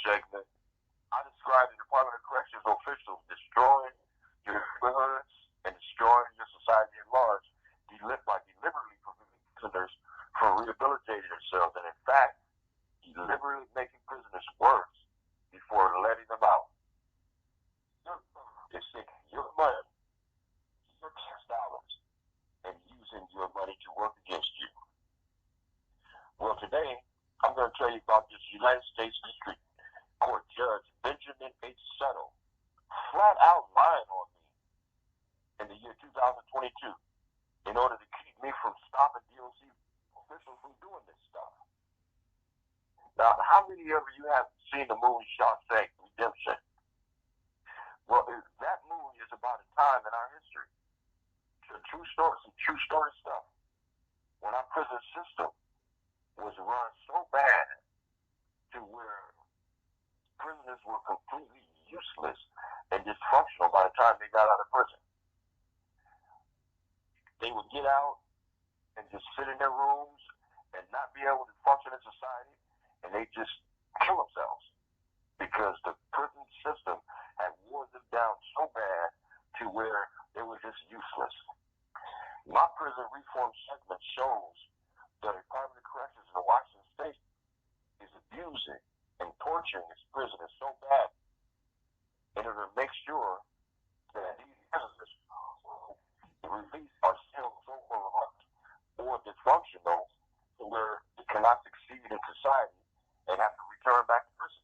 segment, I described the Department of Corrections officials destroying your neighborhoods and destroying your society at large, by deliberately preventing prisoners from rehabilitating themselves, and in fact, deliberately making prisoners worse before letting them out. It's taking your money, your tax dollars, and using your money to work against you. Well, today, I'm going to tell you about this United States District Court Judge Benjamin H. Settle flat out lying on me in the year 2022 in order to keep me from stopping DOC officials from doing this stuff. Now, how many of you have seen the movie Shawshank Redemption? Well, that movie is about a time in our history. It's a true story, some true story stuff. When our prison system was run so bad to where prisoners were completely useless and dysfunctional by the time they got out of prison. They would get out and just sit in their rooms and not be able to function in society, and they just kill themselves because the prison system had worn them down so bad to where they were just useless. My prison reform segment shows that the Department of Corrections in Washington State is abusing and torturing its prisoners so bad in order to make sure that these prisoners released are still so corrupt or dysfunctional to where they cannot succeed in society and have to return back to prison.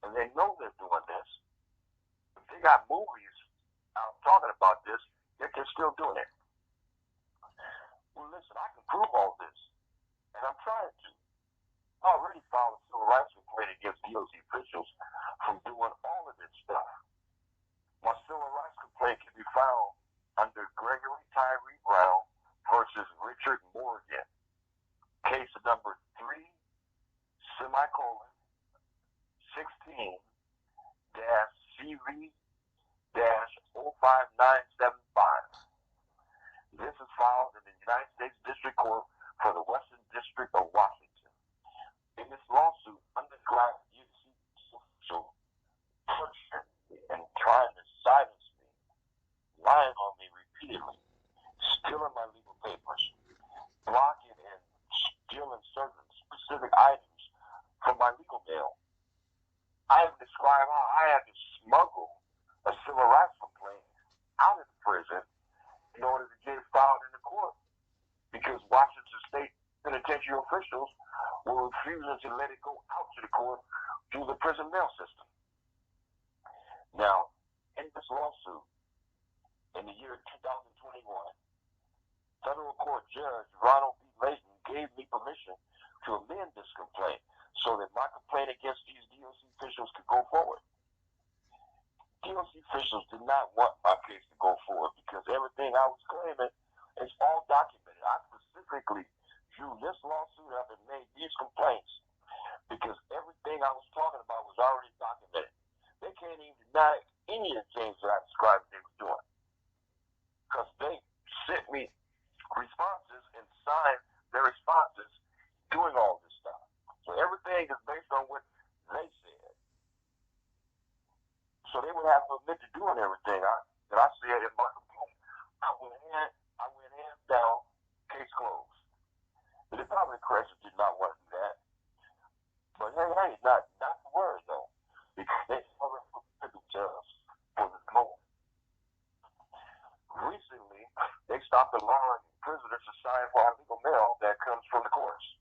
And they know they're doing this. But they got movies out talking about this, yet they're still doing it. Well, listen, I can prove all this, and I'm trying to. I already filed a civil rights complaint against DOC officials from doing all of this stuff. My civil rights complaint can be found under Gregory Tyree Brown versus Richard Morgan. Case number 3, 16-CV-0597. This is filed in the United States District Court for the Western District of Washington. In this lawsuit, underground DOC official tortured me and trying to silence me, lying on me repeatedly, stealing my legal papers, blocking and stealing certain specific items from my legal mail. I have described how I had to smuggle a civil rights complaint out of the prison in order to get it filed in the court because Washington State penitentiary officials were refusing to let it go out to the court through the prison mail system. Now, in this lawsuit, in the year 2021, federal court judge Ronald B. Layton gave me permission to amend this complaint so that my complaint against these DOC officials could go forward. DOC officials did not want my case to go forward because everything I was claiming is all documented. I specifically drew this lawsuit up and made these complaints because everything I was talking about was already documented. They can't even deny any of the things that I described they were doing because they sent me responses and signed their responses doing all this stuff. So everything is based on what they said. So they would have to admit to doing everything that I said in my complaint. I went hands down, case closed. The Department of Corrections did not want to do that. But hey, not to worry though, because they already prepared themselves for this moment. Recently, they stopped allowing prisoners to sign for our legal mail that comes from the courts.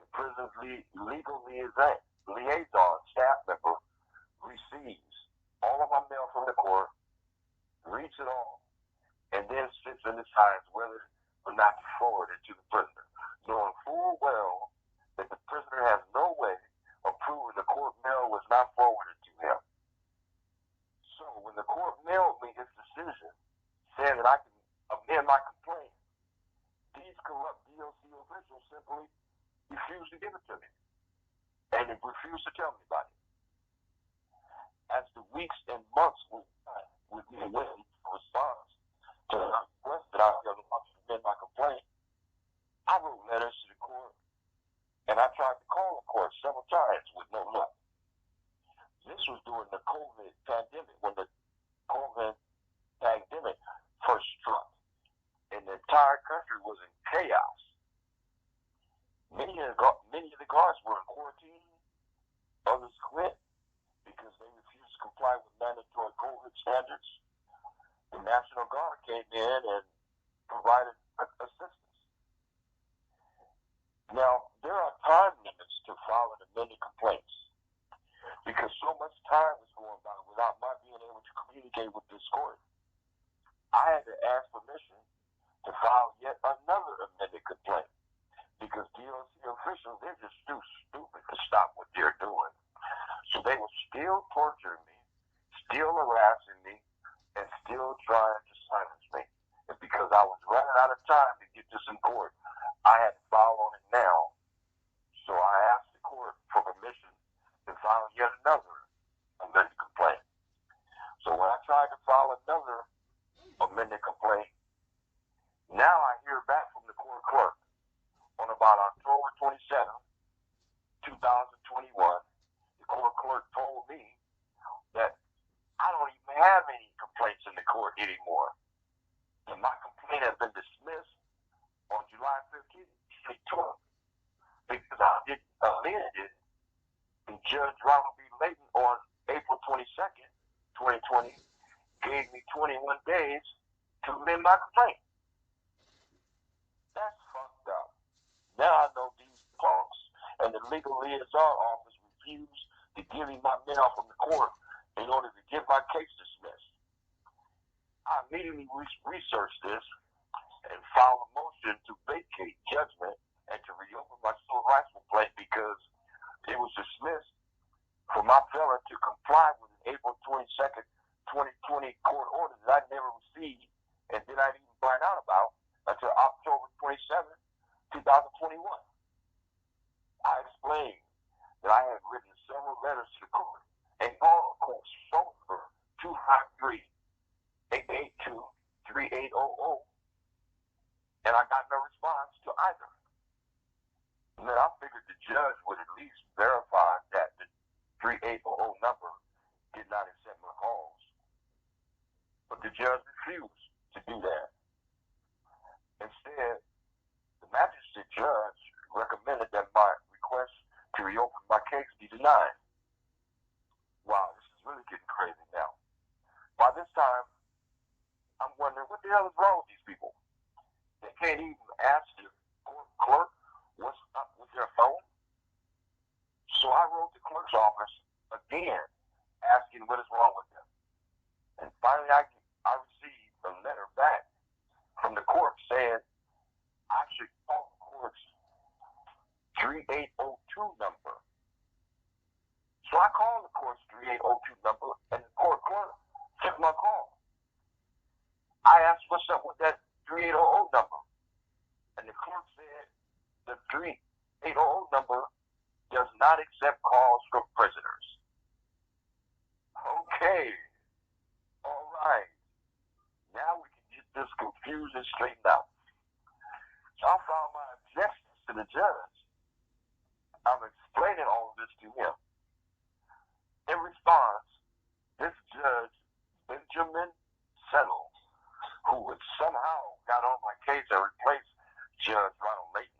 The prison's legal liaison staff member receives all of my mail from the court, reads it all, and then sits and decides whether or not to forward it to the prisoner, knowing full well that the prisoner has no way of proving the court mail was not forwarded to him. So when the court mailed me his decision, saying that I can amend my complaint, these corrupt DOC officials simply refused to give it to me, and they refused to tell me about it. As the weeks and months went by with me waiting for a response to the request that I was about to amend my complaint, I wrote letters to the court, and I tried to call the court several times with no luck. entire country was in chaos. Many of the guards were in quarantine. Others quit because they refused to comply with mandatory COVID standards. The National Guard came in and provided assistance. Now, there are time limits to filing amended complaints because so much time was going by without my being able to communicate with this court. I had to ask permission to file yet another amended complaint because DLC officials, they're just too stupid to stop what they're doing. So they were still torturing me, still harassing me, and still trying to silence me. And because I was running out of time to get this in court, I had to file on it now. So I asked the court for permission to file yet another amended complaint. So when I tried to file another amended complaint, now I hear back from the court clerk on about October 27, 2021. The court clerk told me that I don't even have any complaints in the court anymore. And my complaint has been dismissed on July 15th, 2020, because I didn't amend it. And Judge Ronald B. Layton on April 22nd, 2020, gave me 21 days to amend my complaint. That's fucked up. Now I know these punks and the legal liaison office refused to give me my mail from the court in order to get my case dismissed. I immediately researched this and filed a motion to vacate judgment and to reopen my civil rights complaint because it was dismissed for my failure to comply with an April 22nd, 2020 court order that I never received and did not even find out about until October 27th, 2021. I explained that I had written several letters to the court and all, of course, phone number 253-882-3800, and I got no response to either. And then I figured the judge would at least verify that the 3800 number did not accept my calls. But the judge refused to do that. Instead, the magistrate judge recommended that my request to reopen my case be denied. Wow, this is really getting crazy now. By this time, I'm wondering what the hell is wrong with these people? They can't even ask the court clerk what's up with their phone. So I wrote the clerk's office again, asking what is wrong with them. And finally, I received a letter back from the court saying I should call the court's 3802 number. So I called the court's 3802 number, and the court clerk took my call. I asked what's up with that 3800 number, and the clerk said the 3800 number does not accept calls from prisoners. Okay, all right. Now we can get this confusion straightened out. So I filed my objections to the judge. I'm explaining all of this to him. In response, this judge, Benjamin Settle, who had somehow got on my case and replaced Judge Ronald Layton,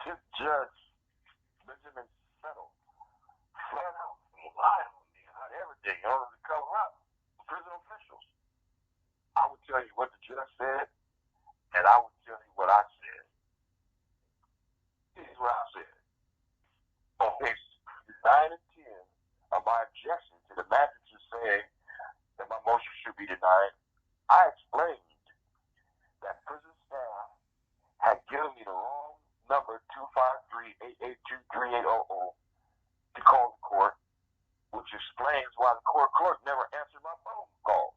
this judge, Benjamin Settle, flat out lied on me about everything in order to cover up prison officials. I would tell you what the judge said, and I would tell you what I said. Here's what I said. On page 9 and 10 of my objection to the magistrate saying that my motion should be denied, I explained that prison staff had given me the wrong number, 253-882-3800, to call the court, which explains why the court clerk never answered my phone calls.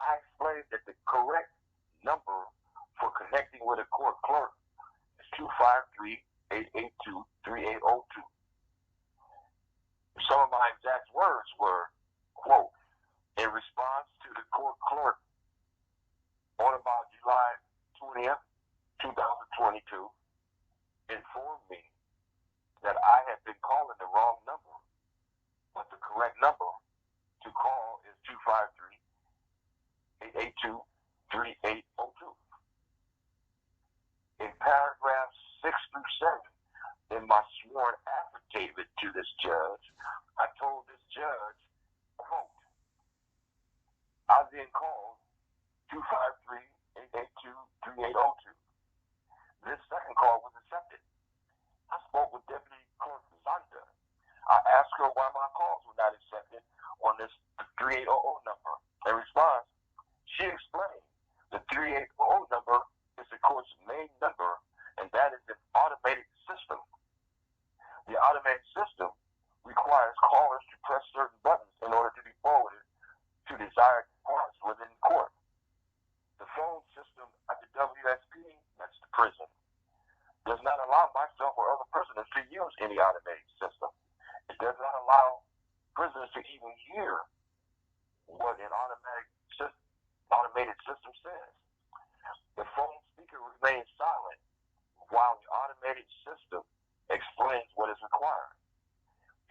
I explained that the correct number for connecting with a court clerk is 253-882-3802. Some of my exact words were, quote, in response to the court clerk on about July 20th, 2022, informed me that I had been calling the wrong number, but the correct number to call is 253-882-3802. main number, and that is an automated system. The automated system requires callers to press certain buttons in order to be forwarded to desired points within court. The phone system at the WSP, that's the prison, does not allow myself or other prisoners to use any automated system. It does not allow prisoners to even hear what an automated system says. The phone speaker remains silent while the automated system explains what is required.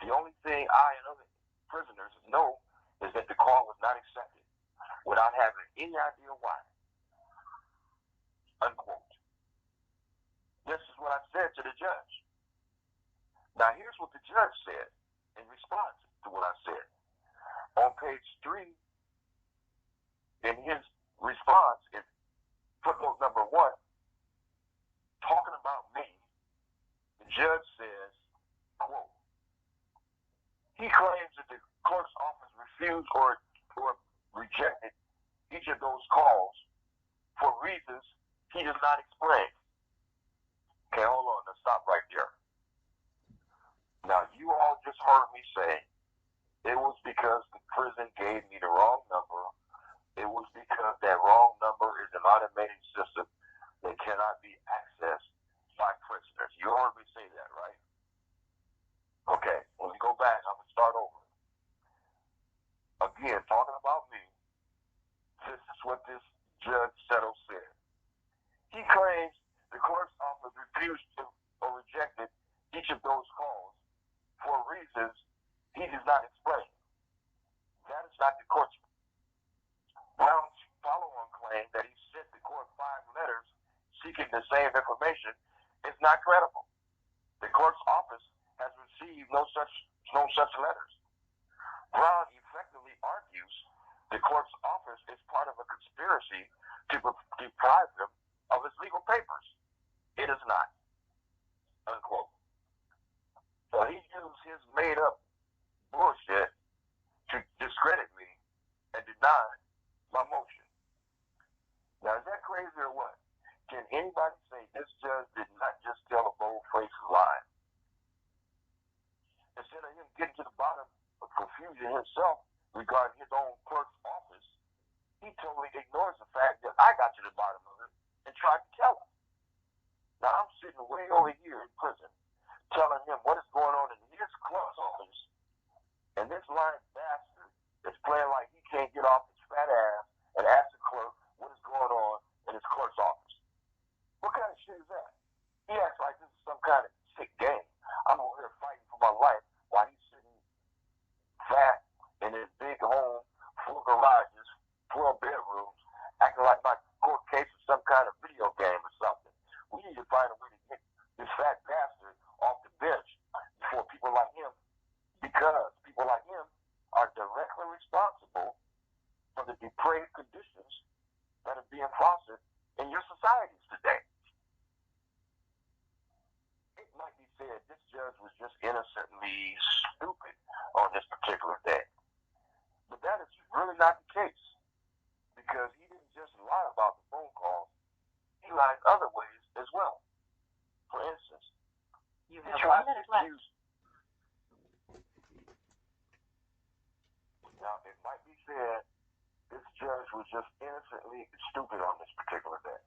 The only thing I and other prisoners know is that the call was not accepted without having any idea why. Unquote. This is what I said to the judge. Now here's what the judge said in response to what I said. On page 3, in his response, in footnote number 1, talking about me, the judge says, quote, he claims that the clerk's office refused or rejected each of those calls for reasons he does not explain. Okay, hold on, let's stop right there. Now, you all just heard me say it was because the prison gave me the wrong number. It was because that wrong number is an automated system that cannot be accessed by prisoners. You heard me say that, right? Okay, when we go back, I'm going to start over. Again, talking about me, this is what this Judge Settle said. He claims the clerk's office refused to or rejected each of those calls for reasons he does not explain. That is not the court's. Brown's follow-on claim that he sent the court 5 letters seeking the same information is not credible. The clerk's office has received no such letters. Brown effectively argues the clerk's office is part of a conspiracy to deprive him of his legal papers. It is not. Unquote. So he used his made-up bullshit to discredit me and deny my motion. Now, is that crazy or what? Can anybody say this judge did not just tell a bold-faced lie? Instead of him getting to the bottom of confusion himself regarding his own clerk's office, he totally ignores the fact that I got to the bottom of it and tried to tell him. Now, I'm sitting way over here in prison telling him what is going on in his clerk's office, and this lying bastard is playing like he can't get off his fat ass and ask the clerk what is going on in his clerk's office. What kind of shit is that? He acts like this is some kind of sick game. I'm over here fighting for my life while he's sitting fat in his big home, full of garages, 12 bedrooms, acting like my court case is some kind of video game or something. We need to find a way to get this fat bastard off the bench before people like him, because people like him are directly responsible for the depraved conditions that are being fostered in your societies today. It might be said this judge was just innocently stupid on this particular day. But that is really not the case, because he didn't just lie about the phone calls, he lied other ways as well. For instance, you have 1 minute left. Now, it might be said this judge was just innocently stupid on this particular day.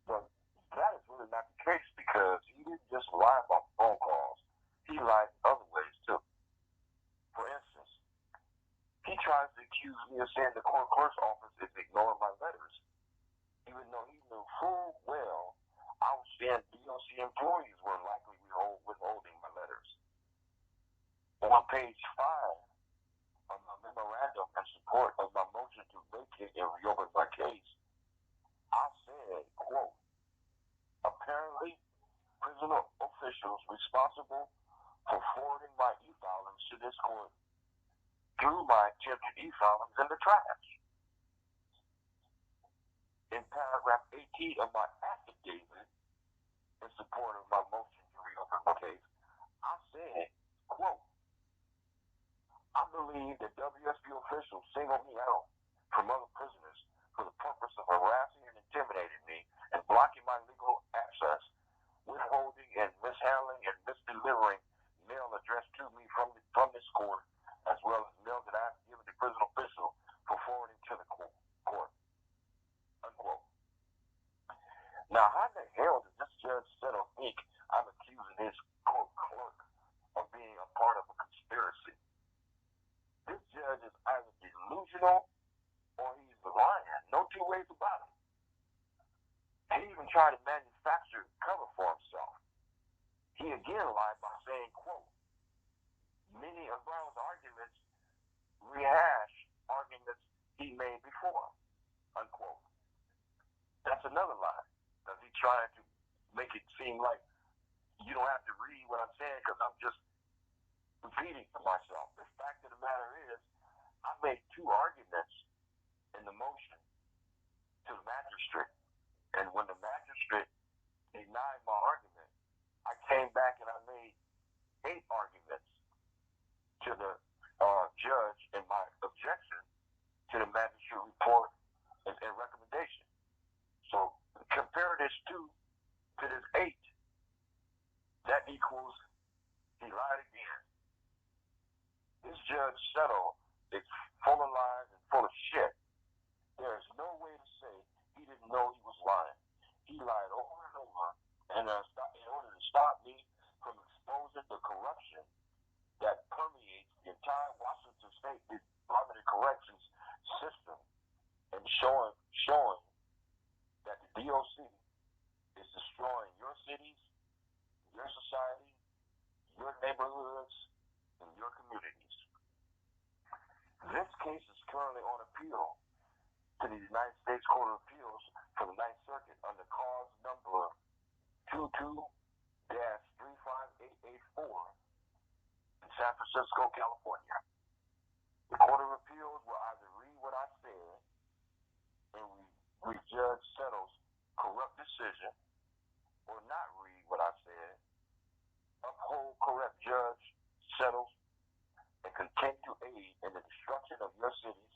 But that is really not the case, because he didn't just lie about phone calls. He lied other ways, too. For instance, he tries to accuse me of saying the court clerk's office is ignoring my letters, even though he knew full well I was saying DOC employees were likely withholding my letters. On page 5 of my memorandum in support of my motion to vacate and reopen my case, I said, quote, apparently prison officials responsible for forwarding my e-filings to this court threw my attempted e-filings in the trash. In paragraph 18 of my affidavit in support of my motion to reopen my case, I said, quote, I believe that WSP officials singled me out from other prisoners for the purpose of harassing and intimidating me and blocking Judge Settle Inc., I'm accusing his court clerk of being a part of a conspiracy. This judge is either delusional or he's lying. No two ways about it. He even tried to manufacture cover for himself. He again lied by saying, quote, many of Brown's arguments rehash arguments he made before, unquote. That's another lie. Because he tried to make it seem like you don't have to read what I'm saying because I'm just repeating to myself. The fact of the matter is, I made two arguments in the motion to the magistrate. And when the magistrate denied my argument, I came back and I made 8 arguments to the judge in my objection to the magistrate report and recommendation. So compare this 2 to this 8. That equals he lied again. This Judge Settle is full of lies and full of shit. There is no way to say he didn't know he was lying. He lied over and over and in order to stop me from exposing the corruption that permeates the entire Washington State Department of Corrections system and showing that the DOC is destroying your cities, your society, your neighborhoods, and your communities. This case is currently on appeal to the United States Court of Appeals for the Ninth Circuit under cause number 22-35884 in San Francisco, California. The Court of Appeals will either read what I said and Judge Settle's corrupt decision, or not read what I said, uphold corrupt Judge Settle's, and continue to aid in the destruction of your cities,